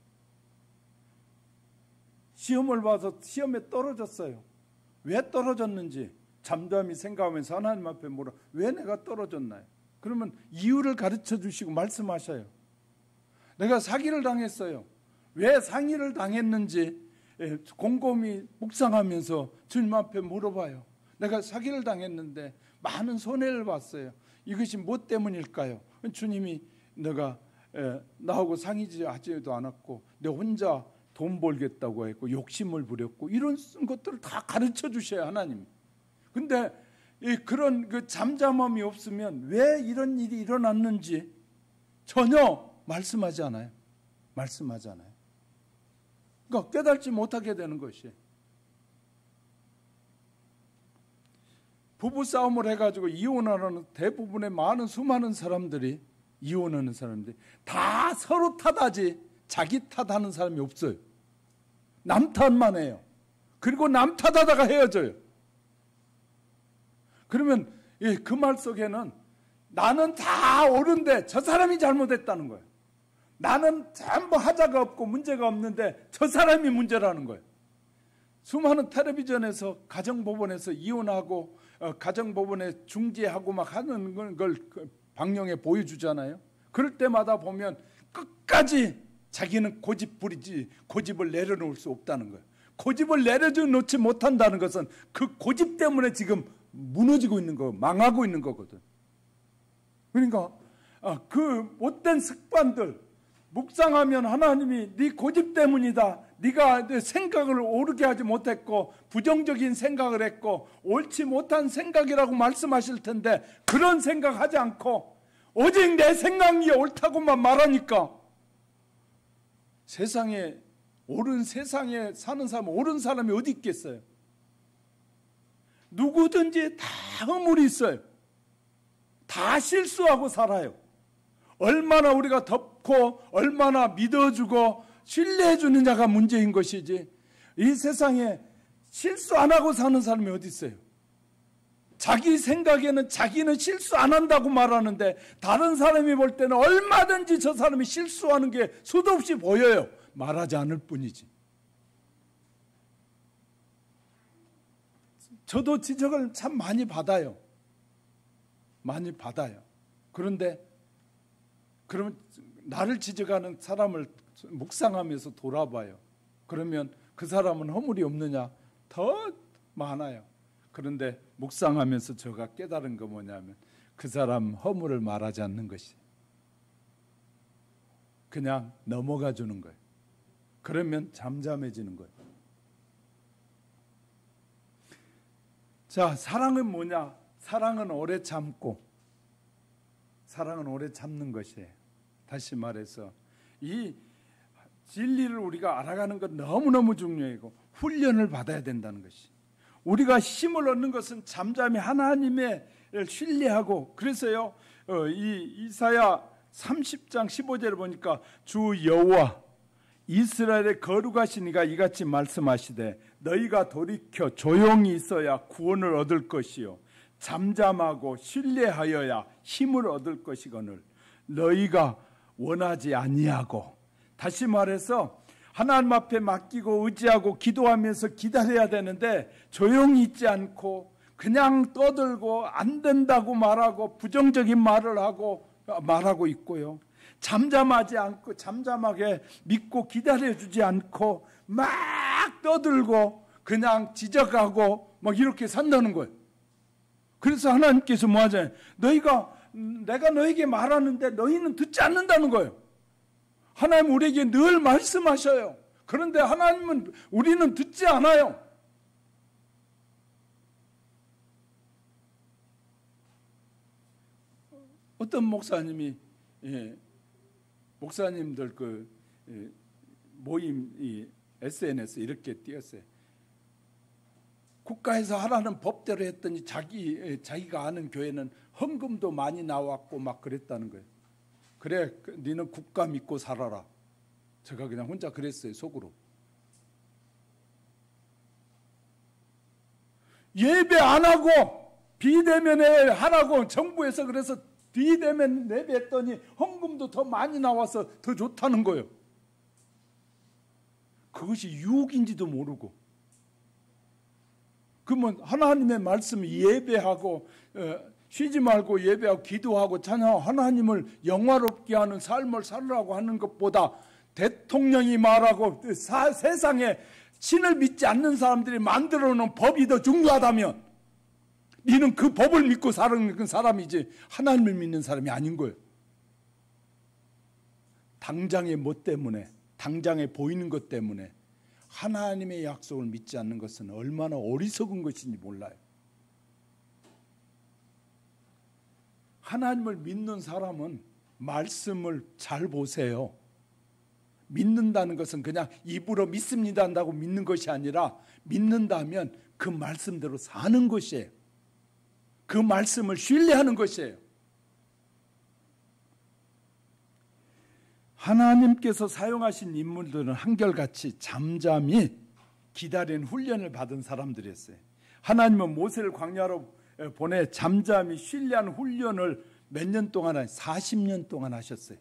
시험을 봐서 시험에 떨어졌어요. 왜 떨어졌는지 잠잠히 생각하면서 하나님 앞에 물어. 왜 내가 떨어졌나요? 그러면 이유를 가르쳐 주시고 말씀하셔요. 내가 사기를 당했어요. 왜 상의를 당했는지 곰곰이 묵상하면서 주님 앞에 물어봐요. 내가 사기를 당했는데 많은 손해를 봤어요. 이것이 무엇 때문일까요? 주님이 내가 나하고 상의하지도 않았고 내 혼자 돈 벌겠다고 했고 욕심을 부렸고 이런 것들을 다 가르쳐 주셔야 하나님. 근데 그런 그 잠잠함이 없으면 왜 이런 일이 일어났는지 전혀 말씀하지 않아요. 말씀하지 않아요. 그러니까 깨닫지 못하게 되는 것이. 부부싸움을 해가지고 이혼하는 대부분의 수많은 사람들이 이혼하는 사람들이 다 서로 탓하지 자기 탓하는 사람이 없어요. 남 탓만 해요. 그리고 남 탓하다가 헤어져요. 그러면 그 말 속에는 나는 다 옳은데 저 사람이 잘못했다는 거예요. 나는 전부 하자가 없고 문제가 없는데 저 사람이 문제라는 거예요. 수많은 텔레비전에서 가정법원에서 이혼하고 가정법원에 중재하고 막 하는 걸 방영에 보여주잖아요. 그럴 때마다 보면 끝까지 자기는 고집 부리지 고집을 내려놓을 수 없다는 거예요. 고집을 내려놓지 못한다는 것은 그 고집 때문에 지금 무너지고 있는 거, 망하고 있는 거거든. 그러니까 그 못된 습관들 묵상하면 하나님이 네 고집 때문이다. 네가 내 생각을 옳게 하지 못했고 부정적인 생각을 했고 옳지 못한 생각이라고 말씀하실 텐데 그런 생각하지 않고 오직 내 생각이 옳다고만 말하니까 세상에 사는 사람 옳은 사람이 어디 있겠어요? 누구든지 다 허물이 있어요. 다 실수하고 살아요. 얼마나 우리가 덮고 얼마나 믿어주고 신뢰해 주는 자가 문제인 것이지 이 세상에 실수 안 하고 사는 사람이 어디 있어요? 자기 생각에는 자기는 실수 안 한다고 말하는데 다른 사람이 볼 때는 얼마든지 저 사람이 실수하는 게 수도 없이 보여요. 말하지 않을 뿐이지. 저도 지적을 참 많이 받아요. 많이 받아요. 그런데 그러면 나를 지적하는 사람을 묵상하면서 돌아봐요. 그러면 그 사람은 허물이 없느냐? 더 많아요. 그런데 묵상하면서 제가 깨달은 거 뭐냐면 그 사람 허물을 말하지 않는 것이 그냥 넘어가 주는 거예요. 그러면 잠잠해지는 거예요. 자, 사랑은 뭐냐? 사랑은 오래 참고 사랑은 오래 참는 것이에요. 다시 말해서 이 진리를 우리가 알아가는 건 너무너무 중요하고 훈련을 받아야 된다는 것이. 우리가 힘을 얻는 것은 잠잠히 하나님을 신뢰하고, 그래서요 이 이사야 30장 15절을 보니까 주 여호와 이스라엘의 거룩하신 이가 이같이 말씀하시되 너희가 돌이켜 조용히 있어야 구원을 얻을 것이요 잠잠하고 신뢰하여야 힘을 얻을 것이거늘 너희가 원하지 아니하고. 다시 말해서 하나님 앞에 맡기고 의지하고 기도하면서 기다려야 되는데 조용히 있지 않고 그냥 떠들고 안 된다고 말하고 부정적인 말을 하고 말하고 있고요. 잠잠하지 않고 잠잠하게 믿고 기다려주지 않고 막 떠들고 그냥 지적하고 막 이렇게 산다는 거예요. 그래서 하나님께서 뭐 하잖아요. 내가 너에게 말하는데 너희는 듣지 않는다는 거예요. 하나님 우리에게 늘 말씀하셔요. 그런데 하나님은 우리는 듣지 않아요. 어떤 목사님이 목사님들 그 모임 SNS 이렇게 띄었어요. 국가에서 하라는 법대로 했더니 자기가 아는 교회는 헌금도 많이 나왔고 막 그랬다는 거예요. 그래, 너는 국가 믿고 살아라. 제가 그냥 혼자 그랬어요, 속으로. 예배 안 하고 비대면에 하라고 정부에서 그래서 비대면 예배했더니 헌금도 더 많이 나와서 더 좋다는 거예요. 그것이 유혹인지도 모르고. 그러면 하나님의 말씀 예배하고 쉬지 말고 예배하고 기도하고 찬양하고 하나님을 영화롭게 하는 삶을 살으라고 하는 것보다 대통령이 말하고 세상에 신을 믿지 않는 사람들이 만들어 놓은 법이 더 중요하다면 너는 그 법을 믿고 사는 사람이지 하나님을 믿는 사람이 아닌 거예요. 당장의 뭐 때문에, 당장에 보이는 것 때문에 하나님의 약속을 믿지 않는 것은 얼마나 어리석은 것인지 몰라요. 하나님을 믿는 사람은 말씀을 잘 보세요. 믿는다는 것은 그냥 입으로 믿습니다 한다고 믿는 것이 아니라 믿는다면 그 말씀대로 사는 것이에요. 그 말씀을 신뢰하는 것이에요. 하나님께서 사용하신 인물들은 한결같이 잠잠히 기다리는 훈련을 받은 사람들이었어요. 하나님은 모세를 광야로 보내 잠잠히 신뢰하는 훈련을 몇 년 동안 40년 동안 하셨어요.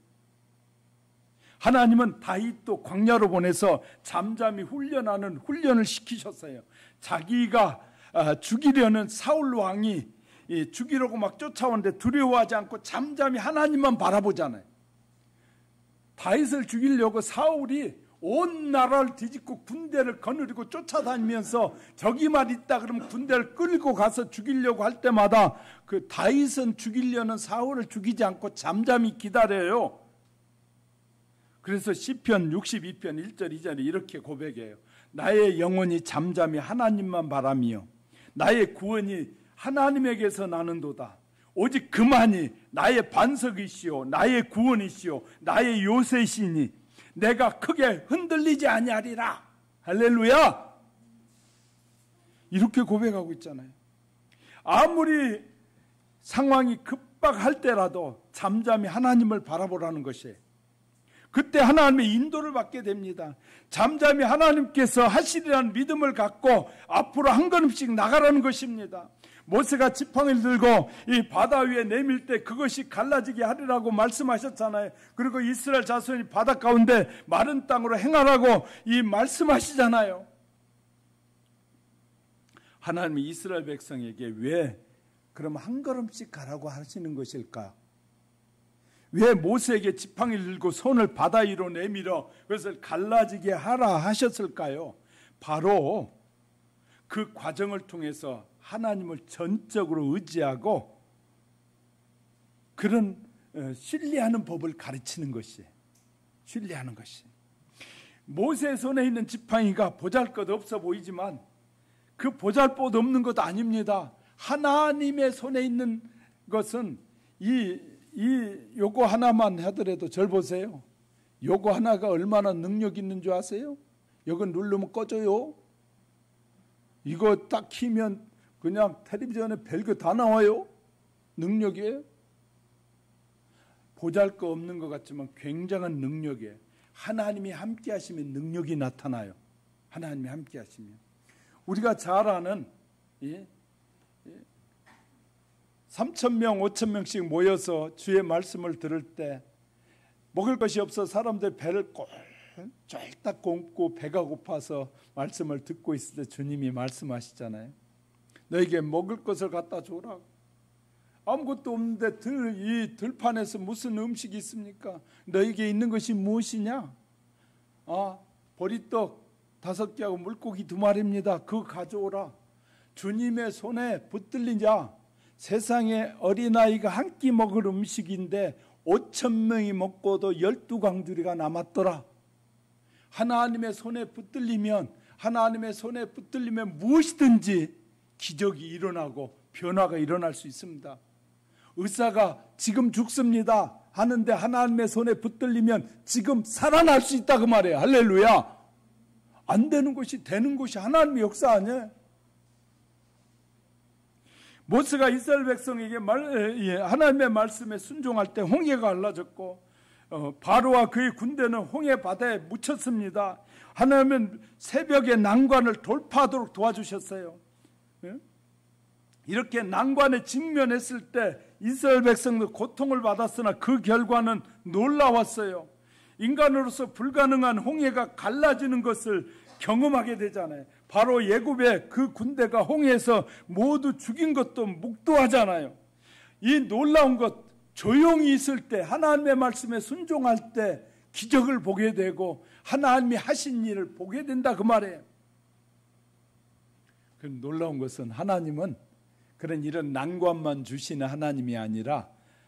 하나님은 다윗도 광야로 보내서 잠잠히 훈련하는 훈련을 시키셨어요. 자기가 죽이려는 사울 왕이 죽이려고 막 쫓아오는데 두려워하지 않고 잠잠히 하나님만 바라보잖아요. 다윗을 죽이려고 사울이 온 나라를 뒤집고 군대를 거느리고 쫓아다니면서 저기만 있다 그러면 군대를 끌고 가서 죽이려고 할 때마다 그 다윗은 죽이려는 사울을 죽이지 않고 잠잠히 기다려요. 그래서 시편 62편 1절 2절에 이렇게 고백해요. 나의 영혼이 잠잠히 하나님만 바라며 나의 구원이 하나님에게서 나는도다. 오직 그만이 나의 반석이시오 나의 구원이시오 나의 요새시니 내가 크게 흔들리지 아니하리라. 할렐루야. 이렇게 고백하고 있잖아요. 아무리 상황이 급박할 때라도 잠잠히 하나님을 바라보라는 것이에요. 그때 하나님의 인도를 받게 됩니다. 잠잠히 하나님께서 하시리라는 믿음을 갖고 앞으로 한 걸음씩 나가라는 것입니다. 모세가 지팡이를 들고 이 바다 위에 내밀 때 그것이 갈라지게 하리라고 말씀하셨잖아요. 그리고 이스라엘 자손이 바다 가운데 마른 땅으로 행하라고 이 말씀하시잖아요. 하나님이 이스라엘 백성에게 왜 그럼 한 걸음씩 가라고 하시는 것일까? 왜 모세에게 지팡이를 들고 손을 바다 위로 내밀어 그것을 갈라지게 하라 하셨을까요? 바로 그 과정을 통해서 하나님을 전적으로 의지하고 그런 신뢰하는 법을 가르치는 것이에요. 신뢰하는 것이. 모세의 손에 있는 지팡이가 보잘것없어 보이지만 그 보잘것 없는 것도 아닙니다. 하나님의 손에 있는 것은 이 요거 하나만 하더라도 절 보세요. 요거 하나가 얼마나 능력 있는 줄 아세요? 요거 누르면 꺼져요. 이거 딱 키면 그냥 텔레비전에 별거 다 나와요. 능력이에요. 보잘것없는 것 같지만 굉장한 능력이에요. 하나님이 함께 하시면 능력이 나타나요. 하나님이 함께 하시면. 우리가 잘 아는 3,000명, 5,000명씩 모여서 주의 말씀을 들을 때 먹을 것이 없어 사람들 배를 쫄딱 굶고 배가 고파서 말씀을 듣고 있을 때 주님이 말씀하시잖아요. 너에게 먹을 것을 갖다 줘라. 아무것도 없는데 이 들판에서 무슨 음식이 있습니까? 너에게 있는 것이 무엇이냐? 보리떡 5개하고 물고기 2마리입니다. 그거 가져오라. 주님의 손에 붙들린 자, 세상에 어린아이가 한 끼 먹을 음식인데 5,000명이 먹고도 12강주리가 남았더라. 하나님의 손에 붙들리면 무엇이든지 기적이 일어나고 변화가 일어날 수 있습니다. 의사가 지금 죽습니다 하는데 하나님의 손에 붙들리면 지금 살아날 수 있다 그 말이에요. 할렐루야. 안 되는 것이 되는 것이 하나님의 역사 아니에요. 모세가 이스라엘 백성에게 하나님의 말씀에 순종할 때 홍해가 갈라졌고 바로와 그의 군대는 홍해 바다에 묻혔습니다. 하나님은 새벽에 난관을 돌파하도록 도와주셨어요. 이렇게 난관에 직면했을 때 이스라엘 백성도 고통을 받았으나 그 결과는 놀라웠어요. 인간으로서 불가능한 홍해가 갈라지는 것을 경험하게 되잖아요. 바로 예굽의 그 군대가 홍해에서 모두 죽인 것도 묵도하잖아요. 이 놀라운 것, 조용히 있을 때 하나님의 말씀에 순종할 때 기적을 보게 되고 하나님이 하신 일을 보게 된다 그 말이에요. 그 놀라운 것은 하나님은 그런 이런 난관만 주시는 하나님이 아니라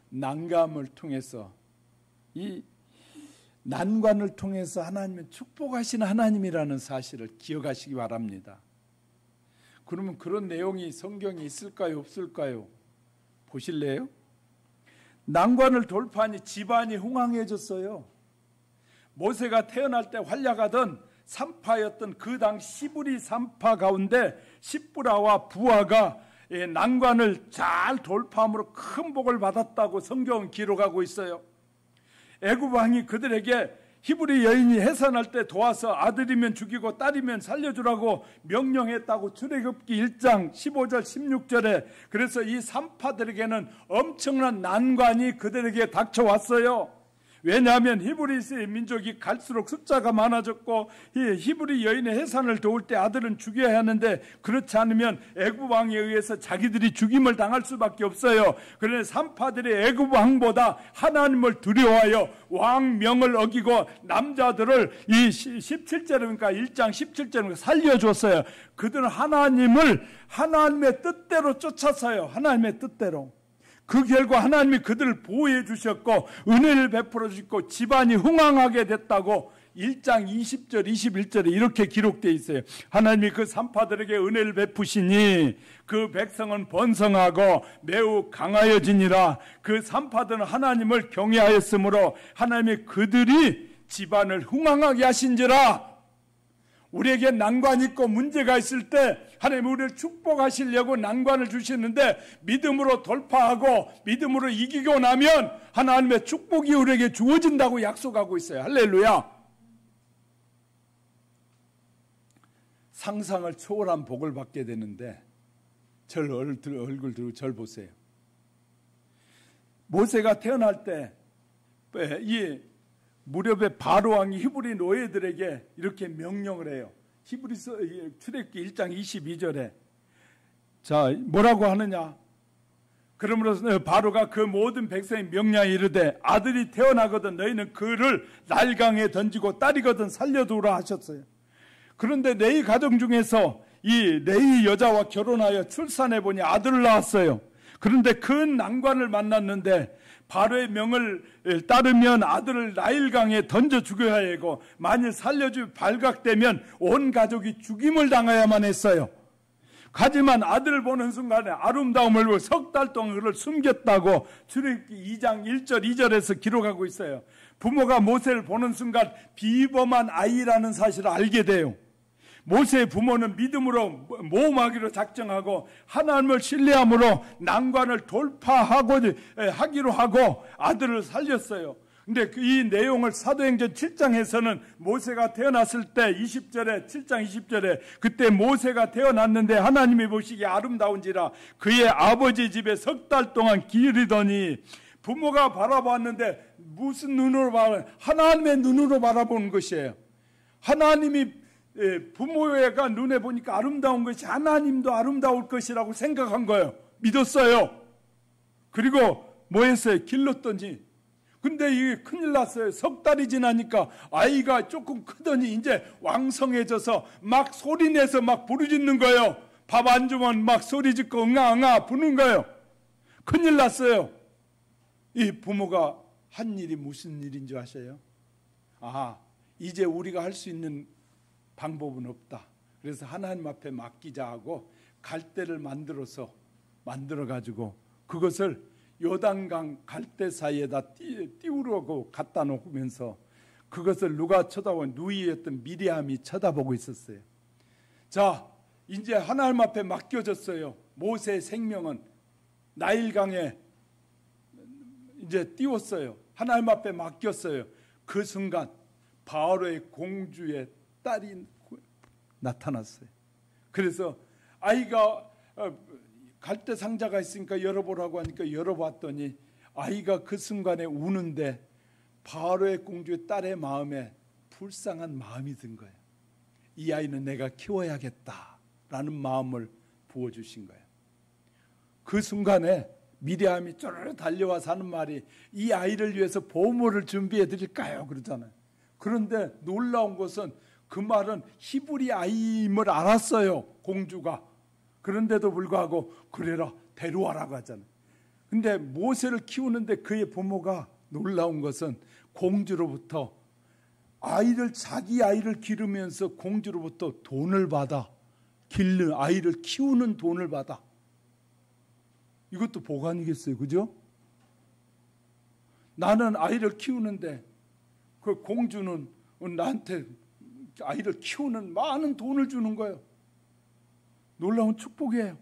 난감을 통해서 이 난관을 통해서 하나님은 축복하시는 하나님이라는 사실을 기억하시기 바랍니다. 그러면 그런 내용이 성경에 있을까요? 없을까요? 보실래요? 난관을 돌파하니 집안이 흥왕해졌어요. 모세가 태어날 때 활약하던 산파였던 그 당 시브리 산파 가운데 시브라와 부하가 난관을 잘 돌파함으로 큰 복을 받았다고 성경은 기록하고 있어요. 애굽 왕이 그들에게 히브리 여인이 해산할 때 도와서 아들이면 죽이고 딸이면 살려주라고 명령했다고 출애굽기 1장 15절 16절에 그래서 이 산파들에게는 엄청난 난관이 그들에게 닥쳐왔어요. 왜냐하면 히브리 민족이 갈수록 숫자가 많아졌고 히브리 여인의 해산을 도울 때 아들은 죽여야 하는데 그렇지 않으면 애굽 왕에 의해서 자기들이 죽임을 당할 수밖에 없어요. 그러나 산파들이 애굽 왕보다 하나님을 두려워하여 왕명을 어기고 남자들을 이 17절에 그러니까 1장 17절에 살려줬어요. 그들은 하나님의 뜻대로 쫓았어요. 하나님의 뜻대로. 그 결과 하나님이 그들을 보호해 주셨고 은혜를 베풀어 주셨고 집안이 흥왕하게 됐다고 1장 20절 21절에 이렇게 기록되어 있어요. 하나님이 그 산파들에게 은혜를 베푸시니 그 백성은 번성하고 매우 강하여지니라. 그 산파들은 하나님을 경외하였으므로 하나님이 그들이 집안을 흥왕하게 하신지라. 우리에게 난관이 있고 문제가 있을 때 하나님 우리를 축복하시려고 난관을 주시는데 믿음으로 돌파하고 믿음으로 이기고 나면 하나님의 축복이 우리에게 주어진다고 약속하고 있어요. 할렐루야. 상상을 초월한 복을 받게 되는데 얼굴 들고 절 보세요. 모세가 태어날 때 이 무렵에 바로 왕이 히브리 노예들에게 이렇게 명령을 해요. 히브리서 출애굽기 1장 22절에 자 뭐라고 하느냐? 그러므로 바로가 그 모든 백성의 명령에 이르되 아들이 태어나거든 너희는 그를 날강에 던지고 딸이거든 살려두라 하셨어요. 그런데 레위 가정 중에서 이 레위 여자와 결혼하여 출산해 보니 아들을 낳았어요. 그런데 그 난관을 만났는데 바로의 명을 따르면 아들을 나일강에 던져 죽여야 하고 만일 살려주 발각되면 온 가족이 죽임을 당해야만 했어요. 하지만 아들을 보는 순간에 아름다움을 보고 석 달 동안 그를 숨겼다고 출애굽기 2장 1절 2절에서 기록하고 있어요. 부모가 모세를 보는 순간 비범한 아이라는 사실을 알게 돼요. 모세의 부모는 믿음으로 모험하기로 작정하고 하나님을 신뢰함으로 난관을 돌파하기로 하고 아들을 살렸어요. 근데 이 내용을 사도행전 7장에서는 모세가 태어났을 때 20절에 7장 20절에 그때 모세가 태어났는데 하나님이 보시기에 아름다운지라 그의 아버지 집에 석 달 동안 기르더니 부모가 바라봤는데 무슨 눈으로 하나님의 눈으로 바라보는 것이에요. 하나님이 부모가 눈에 보니까 아름다운 것이 하나님도 아름다울 것이라고 생각한 거예요. 믿었어요. 그리고 뭐 했어요? 길렀더니 근데 이게 큰일 났어요. 석 달이 지나니까 아이가 조금 크더니 이제 왕성해져서 막 소리내서 막 부르짖는 거예요. 밥 안 주면 막 소리 짓고 응아응아 부는 거예요. 큰일 났어요. 이 부모가 한 일이 무슨 일인 줄 아세요? 이제 우리가 할 수 있는 방법은 없다. 그래서 하나님 앞에 맡기자 하고 갈대를 만들어가지고 그것을 요단강 갈대 사이에다 띄우려고 갖다 놓으면서 그것을 누가 쳐다보면 누이였던 미리암이 쳐다보고 있었어요. 자, 이제 하나님 앞에 맡겨졌어요. 모세의 생명은 나일강에 이제 띄웠어요. 하나님 앞에 맡겼어요. 그 순간 바로의 공주의 딸이 나타났어요. 그래서 아이가 갈대 상자가 있으니까 열어보라고 하니까 열어봤더니 아이가 그 순간에 우는데 바로의 공주의 딸의 마음에 불쌍한 마음이 든 거예요. 이 아이는 내가 키워야겠다라는 마음을 부어주신 거예요. 그 순간에 미리암이 쪼르르 달려와서 하는 말이 이 아이를 위해서 보물을 준비해 드릴까요? 그러잖아요. 그런데 놀라운 것은 그 말은 히브리 아이임을 알았어요. 공주가. 그런데도 불구하고 그래라 데려와라고 하잖아요. 근데 모세를 키우는데 그의 부모가 놀라운 것은 공주로부터 자기 아이를 기르면서 공주로부터 돈을 받아 아이를 키우는 돈을 받아. 이것도 복 아니겠어요? 그죠? 나는 아이를 키우는데 그 공주는 나한테 아이를 키우는 많은 돈을 주는 거예요. 놀라운 축복이에요.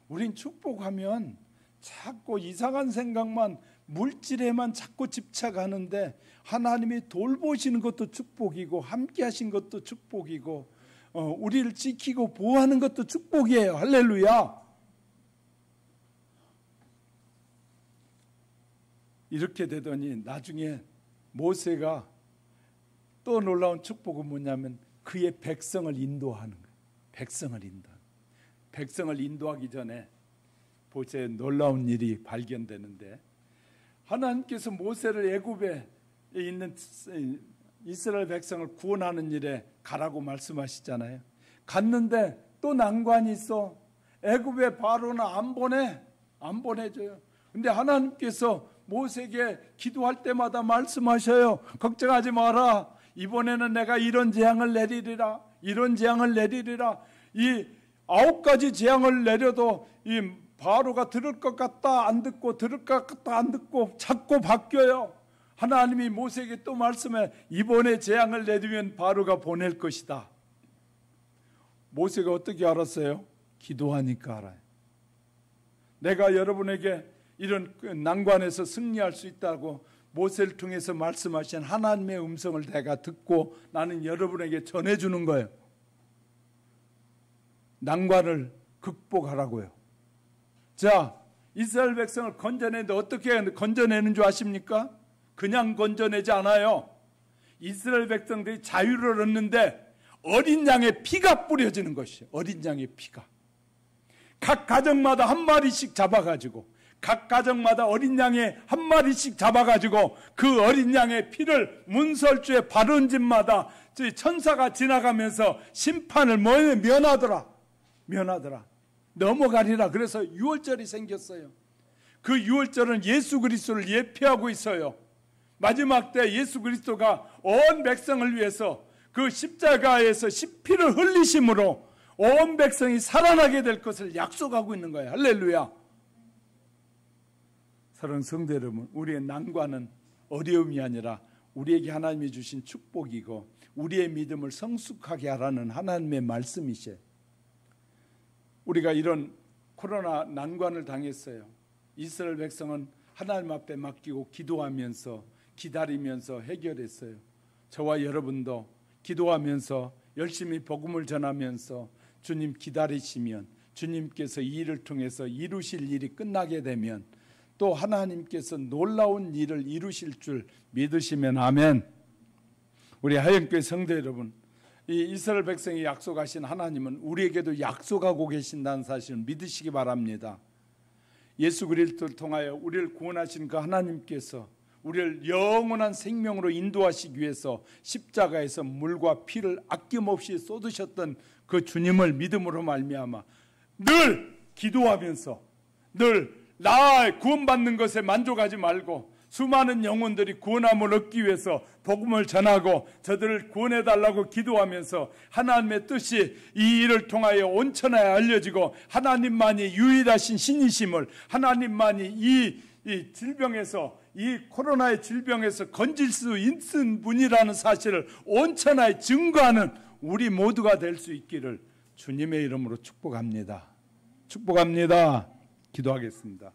우린 축복하면 자꾸 이상한 생각만 물질에만 자꾸 집착하는데 하나님이 돌보시는 것도 축복이고 함께 하신 것도 축복이고 우리를 지키고 보호하는 것도 축복이에요. 할렐루야. 이렇게 되더니 나중에 모세가 또 놀라운 축복은 뭐냐면 그의 백성을 인도하는 거예요. 백성을 인도하기 전에 보세요. 놀라운 일이 발견되는데 하나님께서 모세를 애굽에 있는 이스라엘 백성을 구원하는 일에 가라고 말씀하시잖아요. 갔는데 또 난관이 있어. 애굽의 바로는 안 보내줘요. 근데 하나님께서 모세에게 기도할 때마다 말씀하셔요. 걱정하지 마라. 이번에는 내가 이런 재앙을 내리리라. 이 9가지 재앙을 내려도 이 바로가 들을 것 같다 안 듣고 들을 것 같다 안 듣고 자꾸 바뀌어요. 하나님이 모세에게 또 말씀해 이번에 재앙을 내리면 바로가 보낼 것이다. 모세가 어떻게 알았어요? 기도하니까 알아요. 내가 여러분에게 이런 난관에서 승리할 수 있다고 모세를 통해서 말씀하신 하나님의 음성을 내가 듣고 나는 여러분에게 전해주는 거예요. 난관을 극복하라고요. 자, 이스라엘 백성을 건져내는데 어떻게 건져내는 줄 아십니까? 그냥 건져내지 않아요. 이스라엘 백성들이 자유를 얻는데 어린 양의 피가 뿌려지는 것이에요. 어린 양의 피가. 각 가정마다 한 마리씩 잡아가지고 각 가정마다 어린 양의 한 마리씩 잡아가지고 그 어린 양의 피를 문설주에 바른 집마다 천사가 지나가면서 심판을 면하더라. 넘어가리라. 그래서 유월절이 생겼어요. 그 유월절은 예수 그리스도를 예표하고 있어요. 마지막 때 예수 그리스도가 온 백성을 위해서 그 십자가에서 피를 흘리심으로 온 백성이 살아나게 될 것을 약속하고 있는 거예요. 할렐루야. 사랑하는 성도 여러분, 우리의 난관은 어려움이 아니라 우리에게 하나님이 주신 축복이고 우리의 믿음을 성숙하게 하라는 하나님의 말씀이셔. 우리가 이런 코로나 난관을 당했어요. 이스라엘 백성은 하나님 앞에 맡기고 기도하면서 기다리면서 해결했어요. 저와 여러분도 기도하면서 열심히 복음을 전하면서 주님 기다리시면 주님께서 이 일을 통해서 이루실 일이 끝나게 되면 또 하나님께서 놀라운 일을 이루실 줄 믿으시면 아멘. 우리 하영교회 성도 여러분, 이 이스라엘 백성이 약속하신 하나님은 우리에게도 약속하고 계신다는 사실을 믿으시기 바랍니다. 예수 그리스도를 통하여 우리를 구원하신 그 하나님께서 우리를 영원한 생명으로 인도하시기 위해서 십자가에서 물과 피를 아낌없이 쏟으셨던 그 주님을 믿음으로 말미암아 늘 기도하면서 늘 나 구원받는 것에 만족하지 말고 수많은 영혼들이 구원함을 얻기 위해서 복음을 전하고 저들을 구원해달라고 기도하면서 하나님의 뜻이 이 일을 통하여 온천하에 알려지고 하나님만이 유일하신 신이심을, 하나님만이 이 질병에서, 이 코로나의 질병에서 건질 수 있는 분이라는 사실을 온천하에 증거하는 우리 모두가 될 수 있기를 주님의 이름으로 축복합니다. 축복합니다. 기도하겠습니다.